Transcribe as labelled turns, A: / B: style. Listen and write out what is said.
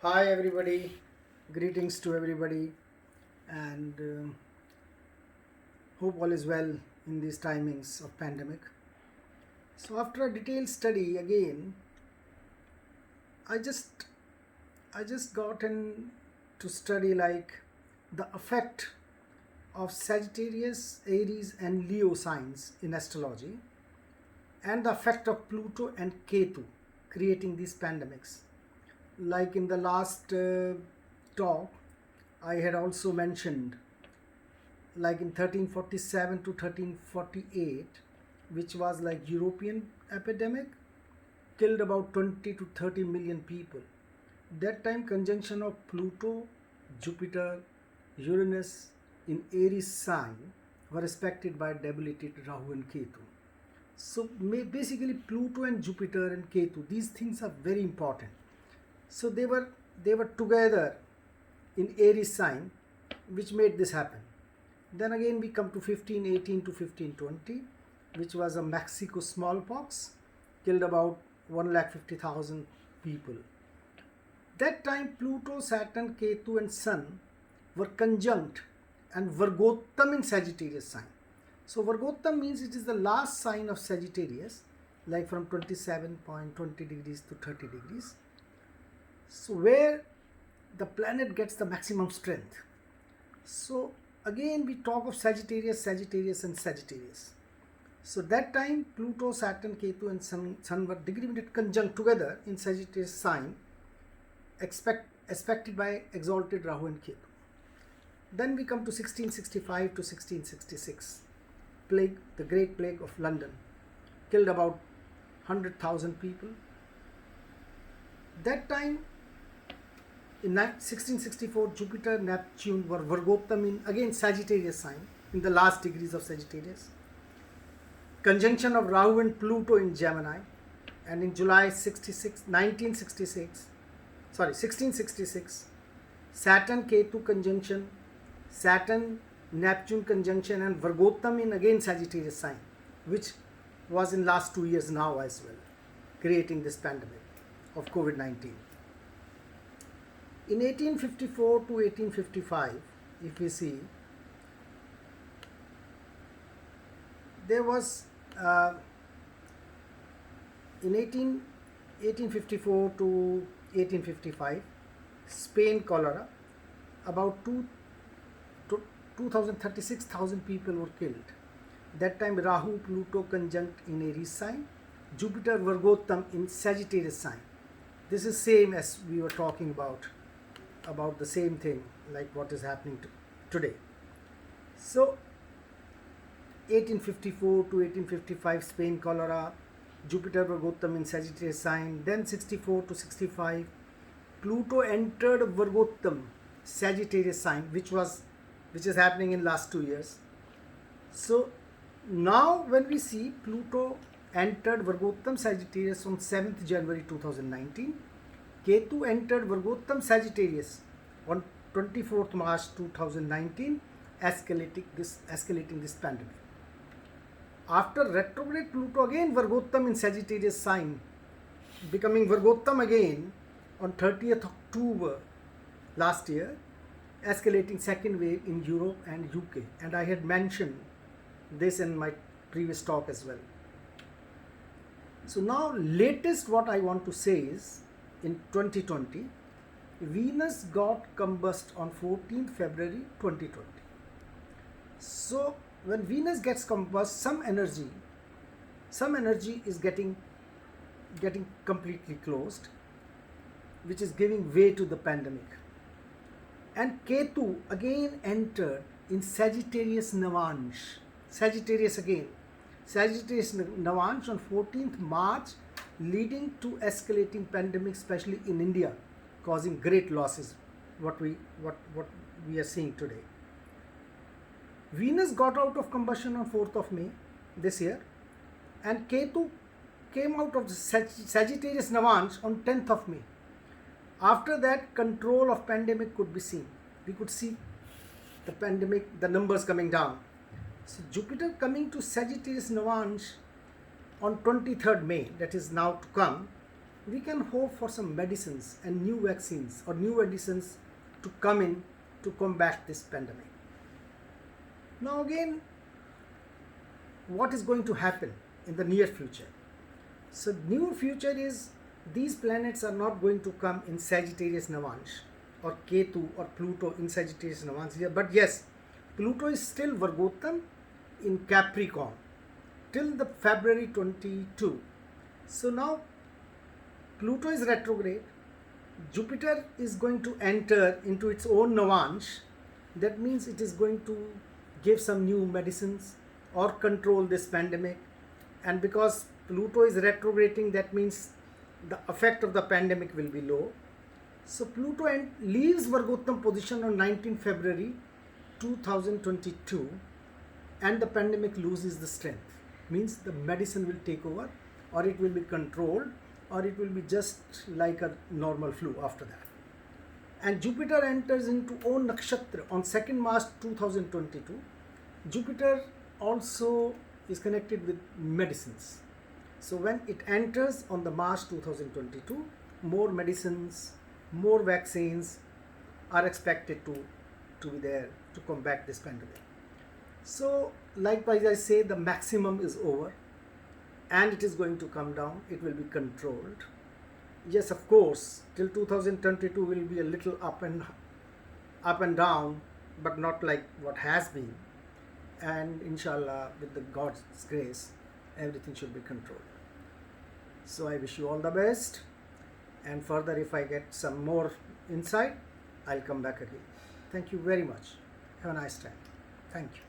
A: Hi, everybody. Greetings to everybody, and hope all is well in these timings of pandemic. So, after a detailed study, again, I just I just got in to study like the effect of Sagittarius, Aries, and Leo signs in astrology, and the effect of Pluto and Ketu creating these pandemics. Like in the last talk, I had also mentioned like in 1347 to 1348, which was like European epidemic, killed about 20 to 30 million people. That time conjunction of Pluto, Jupiter, Uranus in Aries sign were respected by debilitated Rahu and Ketu. So basically Pluto and Jupiter and Ketu, these things are very important. So they were together in Aries sign, which made this happen. Then again we come to 1518 to 1520, which was a Mexico smallpox, killed about 1,50,000 people. That time Pluto, Saturn, Ketu and Sun were conjunct and Vargottam in Sagittarius sign. So Vargottam means it is the last sign of Sagittarius, like from 27.20 degrees to 30 degrees. So where the planet gets the maximum strength. So again we talk of Sagittarius, Sagittarius and Sagittarius. So that time Pluto, Saturn, Ketu and Sun were degree-minute conjunct together in Sagittarius sign, expected by exalted Rahu and Ketu. Then we come to 1665 to 1666. Plague, the Great Plague of London, killed about 100,000 people. That time in 1664, Jupiter, Neptune were Vargottam in again Sagittarius sign, in the last degrees of Sagittarius. Conjunction of Rahu and Pluto in Gemini, and in July 1666, Saturn Ketu conjunction, Saturn Neptune conjunction, and Vargottam in again Sagittarius sign, which was in last 2 years now as well, creating this pandemic of COVID-19. In 1854 to 1855, if we see, there was in 1854 to 1855, Spain cholera, about 2,036,000 people were killed. That time Rahu, Pluto conjunct in Aries sign, Jupiter, Vargottam in Sagittarius sign. This is same as we were talking about the same thing, like what is happening today. So 1854 to 1855, Spain cholera, Jupiter, Vargottam in Sagittarius sign. Then 64 to 65, Pluto entered Vargottam, Sagittarius sign, which is happening in last 2 years. So now when we see Pluto entered Vargottam Sagittarius on 7th January 2019, Ketu entered Vargottam Sagittarius on 24th March 2019, escalating this pandemic. After retrograde Pluto again Vargottam in Sagittarius sign, becoming Vargottam again on 30th October last year, escalating second wave in Europe and UK, and I had mentioned this in my previous talk as well. So now latest what I want to say is, in 2020, Venus got combust on 14th February 2020. So when Venus gets combust, some energy is getting completely closed, which is giving way to the pandemic. And Ketu again entered in Sagittarius Navansh. Sagittarius Navansh on 14th March, leading to escalating pandemic, especially in India, causing great losses, what we are seeing today. Venus got out of combustion on 4th of May this year, and Ketu came out of the Sagittarius Navansh on 10th of May. After that, control of pandemic could be seen. We could see the pandemic, the numbers coming down. So Jupiter coming to Sagittarius Navansh on 23rd May, that is now to come, we can hope for some medicines and new vaccines or new medicines to come in to combat this pandemic. Now again, what is going to happen in the near future? So near future is these planets are not going to come in Sagittarius Navansh or Ketu or Pluto in Sagittarius Navansh here, but yes, Pluto is still Vargottam in Capricorn till the February 22. So now Pluto is retrograde, Jupiter is going to enter into its own Navansh. That means it is going to give some new medicines or control this pandemic. And because Pluto is retrograding, that means the effect of the pandemic will be low. So Pluto leaves Vargottam position on 19 February 2022 and the pandemic loses the strength. Means the medicine will take over, or it will be controlled, or it will be just like a normal flu after that. And Jupiter enters into own nakshatra on 2nd March 2022. Jupiter also is connected with medicines. So when it enters on the March 2022, more medicines, more vaccines are expected to be there to combat this pandemic. So likewise I say the maximum is over and it is going to come down, it will be controlled. Yes, of course, till 2022 will be a little up and down, but not like what has been. And inshallah, with the God's grace, everything should be controlled. So I wish you all the best, and further if I get some more insight, I'll come back again. Thank you very much. Have a nice time. Thank you.